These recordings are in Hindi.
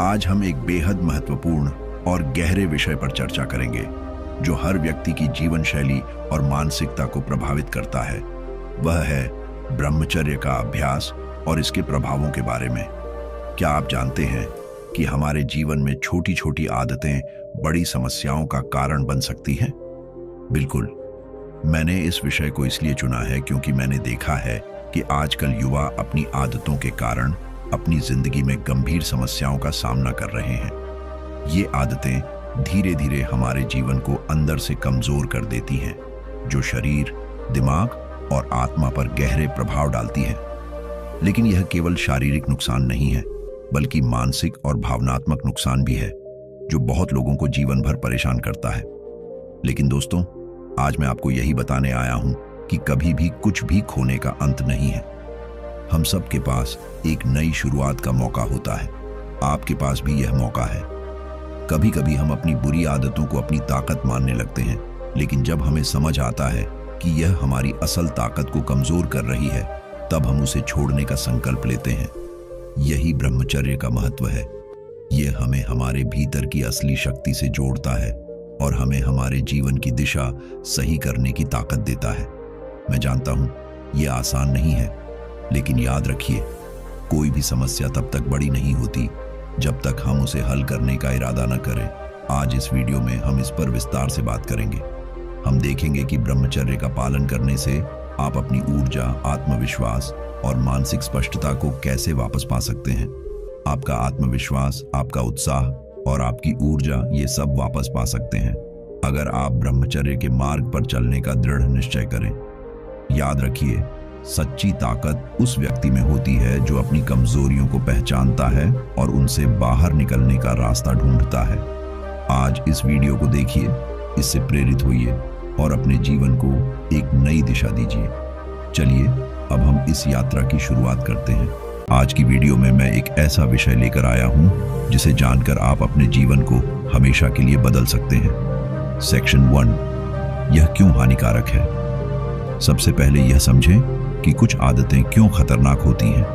आज हम एक बेहद महत्वपूर्ण और गहरे विषय पर चर्चा करेंगे जो हर व्यक्ति की जीवन शैली और मानसिकता को प्रभावित करता है। वह है ब्रह्मचर्य का अभ्यास और इसके प्रभावों के बारे में। क्या आप जानते हैं कि हमारे जीवन में छोटी छोटी आदतें बड़ी समस्याओं का कारण बन सकती हैं? बिल्कुल। मैंने इस विषय को इसलिए चुना है क्योंकि मैंने देखा है कि आजकल युवा अपनी आदतों के कारण अपनी जिंदगी में गंभीर समस्याओं का सामना कर रहे हैं। ये आदतें धीरे धीरे हमारे जीवन को अंदर से कमजोर कर देती हैं, जो शरीर, दिमाग और आत्मा पर गहरे प्रभाव डालती हैं। लेकिन यह केवल शारीरिक नुकसान नहीं है, बल्कि मानसिक और भावनात्मक नुकसान भी है, जो बहुत लोगों को जीवन भर परेशान करता है। लेकिन दोस्तों, आज मैं आपको यही बताने आया हूं कि कभी भी कुछ भी खोने का अंत नहीं है। हम सब के पास एक नई शुरुआत का मौका होता है। आपके पास भी यह मौका है। कभी कभी हम अपनी बुरी आदतों को अपनी ताकत मानने लगते हैं, लेकिन जब हमें समझ आता है कि यह हमारी असल ताकत को कमजोर कर रही है, तब हम उसे छोड़ने का संकल्प लेते हैं। यही ब्रह्मचर्य का महत्व है। यह हमें हमारे भीतर की असली शक्ति से जोड़ता है और हमें हमारे जीवन की दिशा सही करने की ताकत देता है। मैं जानता हूं यह आसान नहीं है, लेकिन याद रखिए, कोई भी समस्या तब तक बड़ी नहीं होती जब तक हम उसे हल करने का इरादा न करें। आज इस वीडियो में हम इस पर विस्तार से बात करेंगे। हम देखेंगे कि ब्रह्मचर्य का पालन करने से आप अपनी ऊर्जा, आत्मविश्वास और मानसिक स्पष्टता को कैसे वापस पा सकते हैं। आपका आत्मविश्वास, आपका उत्साह और आपकी ऊर्जा, ये सब वापस पा सकते हैं अगर आप ब्रह्मचर्य के मार्ग पर चलने का दृढ़ निश्चय करें। याद रखिए, सच्ची ताकत उस व्यक्ति में होती है जो अपनी कमजोरियों को पहचानता है और उनसे बाहर निकलने का रास्ता ढूंढता है। आज इस वीडियो को देखिए, इससे प्रेरित होइए और अपने जीवन को एक नई दिशा दीजिए। चलिए अब हम इस यात्रा की शुरुआत करते हैं। आज की वीडियो में मैं एक ऐसा विषय लेकर आया हूं जिसे जानकर आप अपने जीवन को हमेशा के लिए बदल सकते हैं। सेक्शन 1, यह क्यों हानिकारक है। सबसे पहले यह समझें कि कुछ आदतें क्यों खतरनाक होती हैं।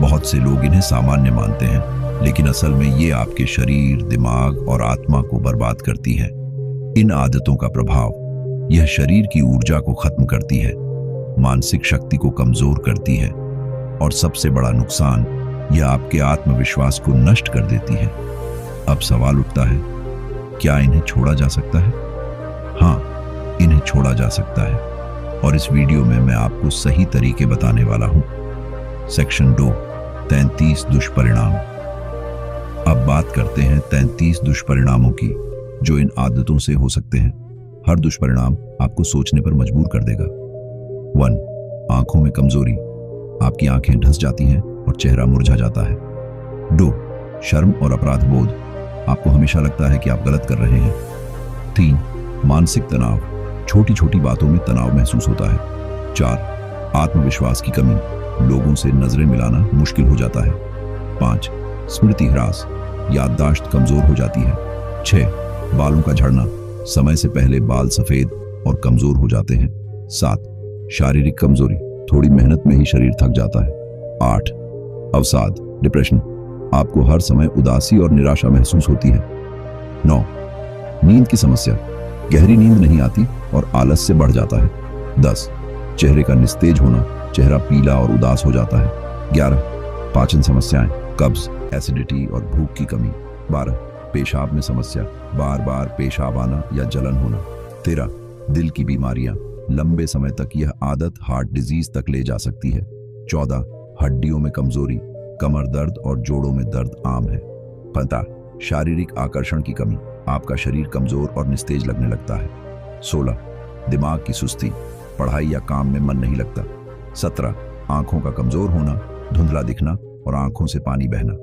बहुत से लोग इन्हें सामान्य मानते हैं, लेकिन असल में ये आपके शरीर, दिमाग और आत्मा को बर्बाद करती हैं। इन आदतों का प्रभाव, यह शरीर की ऊर्जा को खत्म करती है, मानसिक शक्ति को कमजोर करती है और सबसे बड़ा नुकसान, यह आपके आत्मविश्वास को नष्ट कर देती है। अब सवाल उठता है, क्या इन्हें छोड़ा जा सकता है? हाँ, इन्हें छोड़ा जा सकता है और इस वीडियो में मैं आपको सही तरीके बताने वाला हूं। सेक्शन 2, 33 दुष्परिणाम। अब बात करते हैं 33 दुष्परिणामों की जो इन आदतों से हो सकते हैं। हर दुष्परिणाम आपको सोचने पर मजबूर कर देगा। 1, आंखों में कमजोरी। आपकी आंखें ढस जाती हैं और चेहरा मुरझा जाता है। 2, शर्म और अपराध बोध। आपको हमेशा लगता है कि आप गलत कर रहे हैं। 3, मानसिक तनाव। छोटी छोटी बातों में तनाव महसूस होता है। 4, आत्मविश्वास की कमी। लोगों से नजरें मिलाना मुश्किल हो जाता है। 5, स्मृति ह्रास। याददाश्त कमजोर हो जाती है। 6, बालों का झड़ना। समय से पहले बाल सफेद और कमजोर हो जाते हैं। 7, शारीरिक कमजोरी। थोड़ी मेहनत में ही शरीर थक जाता है। 8, अवसाद, डिप्रेशन। आपको हर समय उदासी और निराशा महसूस होती है। 9, नींद की समस्या। गहरी नींद नहीं आती और आलस से बढ़ जाता है। 10, चेहरे का निस्तेज होना। चेहरा पीला और उदास हो जाता है। 11, पाचन समस्याएं, कब्ज, एसिडिटी और भूख की कमी। 12, पेशाब में समस्या, बार बार पेशाब आना या जलन होना। 13, दिल की बीमारियां। लंबे समय तक यह आदत हार्ट डिजीज तक ले जा सकती है। 14, हड्डियों में कमजोरी। कमर दर्द और जोड़ों में दर्द आम है। 15, शारीरिक आकर्षण की कमी। आपका शरीर कमजोर और निस्तेज लगने लगता है। 16, दिमाग की सुस्ती। पढ़ाई या काम में मन नहीं लगता। 17, आंखों का कमजोर होना, धुंधला दिखना और आंखों से पानी बहना।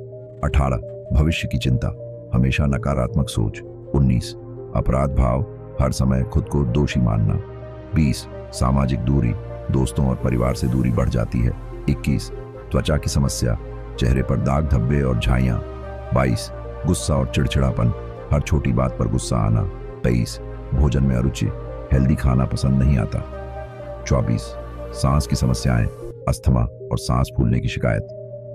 18, भविष्य की चिंता, हमेशा नकारात्मक सोच। 19, अपराध भाव, हर समय खुद को दोषी मानना। 20, सामाजिक दूरी। दोस्तों और परिवार से दूरी बढ़ जाती है। 21, त्वचा की समस्या, चेहरे पर दाग धब्बे और झाइयां। 22, गुस्सा और चिड़चिड़ापन, हर छोटी बात पर गुस्सा आना। 23, भोजन में अरुचि, हेल्दी खाना पसंद नहीं आता। 24, सांस की समस्याएं, अस्थमा और सांस फूलने की शिकायत।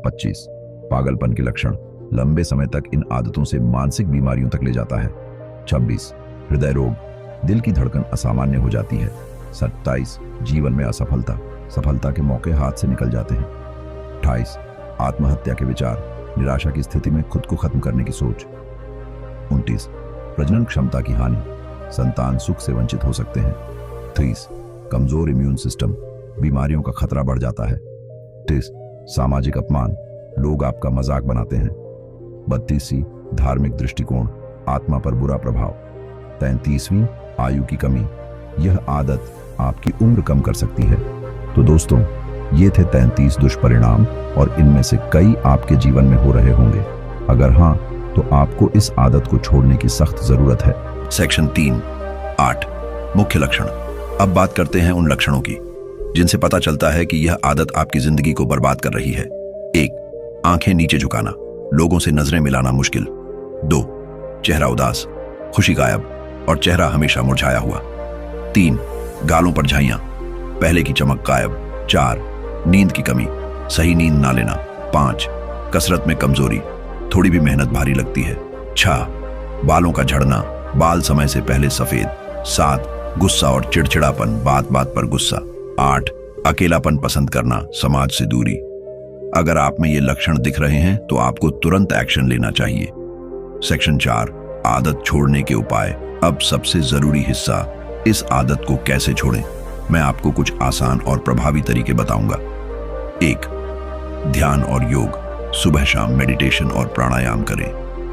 25, पागलपन के लक्षण, लंबे समय तक इन आदतों से मानसिक बीमारियों तक ले जाता है। 26 हृदय रोग, दिल की धड़कन असामान्य हो जाती है। 27 जीवन में असफलता, सफलता के मौके हाथ से निकल जाते हैं। 28 आत्महत्या के विचार, निराशा की स्थिति में खुद को खत्म करने की सोच। 29 प्रजनन क्षमता की हानि, संतान सुख से वंचित हो सकते हैं। 30 कमजोर इम्यून सिस्टम, बीमारियों का खतरा बढ़ जाता है। 30 सामाजिक अपमान, लोग आपका मजाक बनाते हैं। 32 धार्मिक दृष्टिकोण, आत्मा पर बुरा प्रभाव। 33वीं आयु की कमी, यह आदत आपकी उम्र कम कर सकती है। तो दोस्तों, ये थे 33 दुष्परिणाम और इनमें से कई आपके जीवन में हो रहे होंगे। अगर हाँ, तो आपको इस आदत को छोड़ने की सख्त जरूरत है। सेक्शन 3 8 मुख्य लक्षण। अब बात करते हैं उन लक्षणों की जिनसे पता चलता है कि यह आदत आपकी जिंदगी को बर्बाद कर रही है। 1 आंखें नीचे झुकाना, लोगों से नजरें मिलाना मुश्किल। 2 चेहरा उदास, खुशी गायब और चेहरा हमेशा मुरझाया हुआ। 3 गालों पर झाइयां, पहले की चमक गायब। 4 नींद की कमी, सही नींद ना लेना। 5 कसरत में कमजोरी, थोड़ी भी मेहनत भारी लगती है। 6 बालों का झड़ना, बाल समय से पहले सफेद। 7 गुस्सा और चिड़चिड़ापन, बात बात पर गुस्सा। 8 अकेलापन पसंद करना, समाज से दूरी। अगर आप में ये लक्षण दिख रहे हैं तो आपको तुरंत एक्शन लेना चाहिए। सेक्शन 4 आदत छोड़ने के उपाय। अब सबसे जरूरी हिस्सा, इस आदत को कैसे छोड़ें। मैं आपको कुछ आसान और प्रभावी तरीके बताऊंगा। 1 ध्यान और योग, सुबह शाम मेडिटेशन और प्राणायाम करें।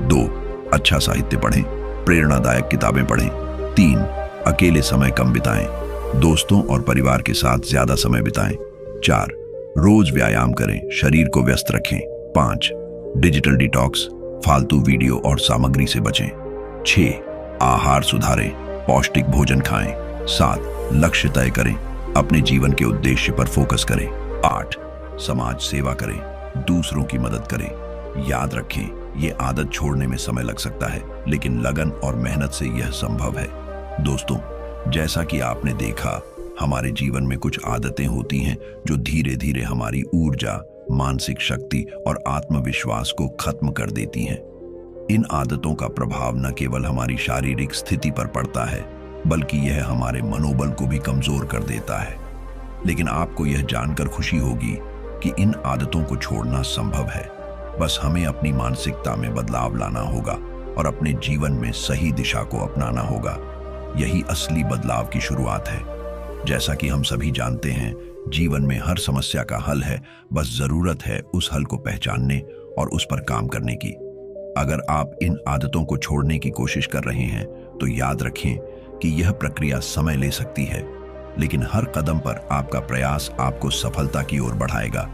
2 अच्छा साहित्य पढ़ें, प्रेरणादायक किताबें पढ़ें। 3 अकेले समय कम बिताएं, दोस्तों और परिवार के साथ ज्यादा समय बिताएं। 4 रोज व्यायाम करें, शरीर को व्यस्त रखें। 5 डिजिटल डिटॉक्स, फालतू वीडियो और सामग्री से बचें। 6 आहार सुधारें, पौष्टिक भोजन खाएं। 7 लक्ष्य तय करें, अपने जीवन के उद्देश्य पर फोकस करें। 8 समाज सेवा करें, दूसरों की मदद करें। याद रखें, ये आदत छोड़ने में समय लग सकता है, लेकिन लगन और मेहनत से यह संभव है। दोस्तों, जैसा कि आपने देखा, हमारे जीवन में कुछ आदतें होती हैं जो धीरे धीरे हमारी ऊर्जा, मानसिक शक्ति और आत्मविश्वास को खत्म कर देती हैं। इन आदतों का प्रभाव न केवल हमारी शारीरिक स्थिति पर पड़ता है, बल्कि यह हमारे मनोबल को भी कमजोर कर देता है। लेकिन आपको यह जानकर खुशी होगी कि इन आदतों को छोड़ना संभव है। बस हमें अपनी मानसिकता में बदलाव लाना होगा और अपने जीवन में सही दिशा को अपनाना होगा। यही असली बदलाव की शुरुआत है। जैसा कि हम सभी जानते हैं, जीवन में हर समस्या का हल है, बस जरूरत है उस हल को पहचानने और उस पर काम करने की। अगर आप इन आदतों को छोड़ने की कोशिश कर रहे हैं तो याद रखें कि यह प्रक्रिया समय ले सकती है, लेकिन हर कदम पर आपका प्रयास आपको सफलता की ओर बढ़ाएगा।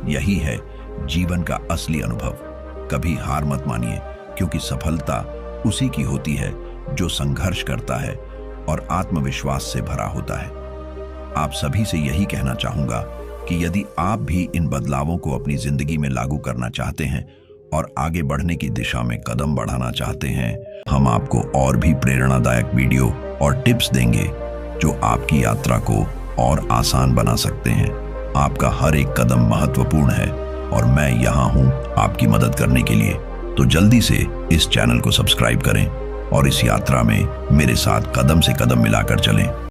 यही है जीवन का असली अनुभव। कभी हार मत मानिए, क्योंकि सफलता उसी की होती है जो संघर्ष करता है और आत्मविश्वास से भरा होता है। आप सभी से यही कहना चाहूंगा कि यदि आप भी इन बदलावों को अपनी जिंदगी में लागू करना चाहते हैं और आगे बढ़ने की दिशा में कदम बढ़ाना चाहते हैं, हम आपको और भी प्रेरणादायक वीडियो और टिप्स देंगे जो आपकी यात्रा को और आसान बना सकते हैं। आपका हर एक कदम महत्वपूर्ण है और मैं यहाँ हूँ आपकी मदद करने के लिए। तो जल्दी से इस चैनल को सब्सक्राइब करें और इस यात्रा में मेरे साथ कदम से कदम मिलाकर चलें।